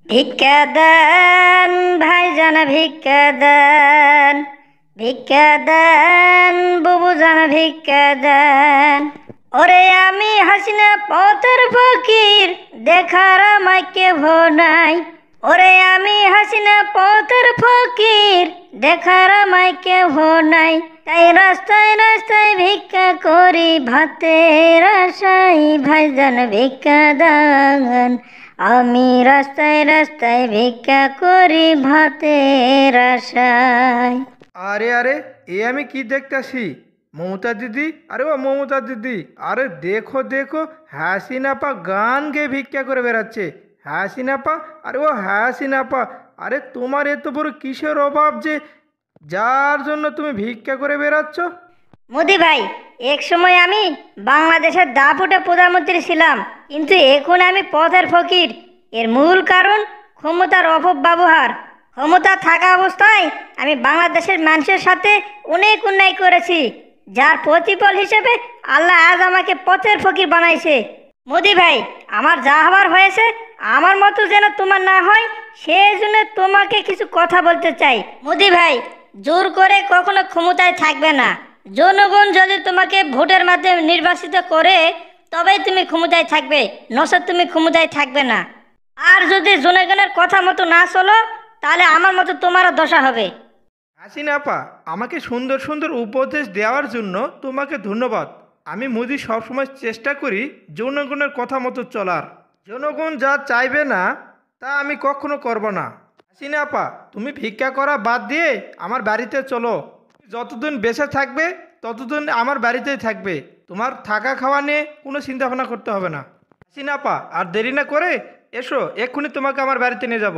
ভিক্ষা দেন ভাইজান, ভিক্ষা দেন, ভিক্ষা দেন বুবুজান, ভিক্ষা দেন। ওরে আমি হাসিনা পথের ফকির, দেখার আমায় কেহ নাই। ওরে আমি হাসিনা পথের ফকির, দেখার আমায় কেহ নাই। তাই রাস্তায় রাস্তায় ভিক্ষা করি ভাতের আশায়, ভাইজান ভিক্ষা দেন। আমি রাস্তায় রাস্তায় ভিক্ষা করি ভাতের আশায়। আরে আরে, আমি কি দেখতাছি? মমতা দিদি, আরে ও মমতা দিদি, আরে দেখো দেখো, হাসিনাপা গান গেয়ে ভিক্ষা করে বেড়াচ্ছে। হাসিনাপা, আরে ও হাসিনাপা, আরে তোমার এত বড় কিসের অভাব যে যার জন্য তুমি ভিক্ষা করে বেড়াচ্ছ? মোদি ভাই, এক সময় আমি বাংলাদেশের দাপুটে প্রধানমন্ত্রী ছিলাম, কিন্তু এখন আমি পথের ফকির। এর মূল কারণ ক্ষমতার অপব্যবহার। ক্ষমতা থাকা অবস্থায় আমি বাংলাদেশের মানুষের সাথে অনেক অন্যায় করেছি, যার প্রতিফল হিসেবে আল্লাহ আজ আমাকে পথের ফকির বানাইছে। মোদি ভাই, আমার যা হবার হয়েছে, আমার মতো যেন তোমার না হয়, সেই জন্য তোমাকে কিছু কথা বলতে চাই। মোদি ভাই, জোর করে কখনো ক্ষমতায় থাকবে না। জনগণ যদি তোমাকে ভোটের মাধ্যমে নির্বাচিত করে তবেই তুমি ক্ষমতায় থাকবে, নচেৎ তুমি ক্ষমতায় থাকবে না। আর যদি জনগণের কথা মতো না চলো, তাহলে আমার মতো তোমারও দশা হবে। হাসিনাপা, আমাকে সুন্দর সুন্দর উপদেশ দেওয়ার জন্য তোমাকে ধন্যবাদ। আমি মোদি সবসময় চেষ্টা করি জনগণের কথা মতো চলার। জনগণ যা চাইবে না তা আমি কখনো করব না। হাসিনাপা, তুমি ভিক্ষা করা বাদ দিয়ে আমার বাড়িতে চলো। যতদিন বেঁচে থাকবে ততদিন আমার বাড়িতেই থাকবে। তোমার থাকা খাওয়া নিয়ে কোনো চিন্তা ভাবনা করতে হবে না। হাসিনাপা, আর দেরি না করে এসো, এক্ষুনি তোমাকে আমার বাড়িতে নিয়ে যাব।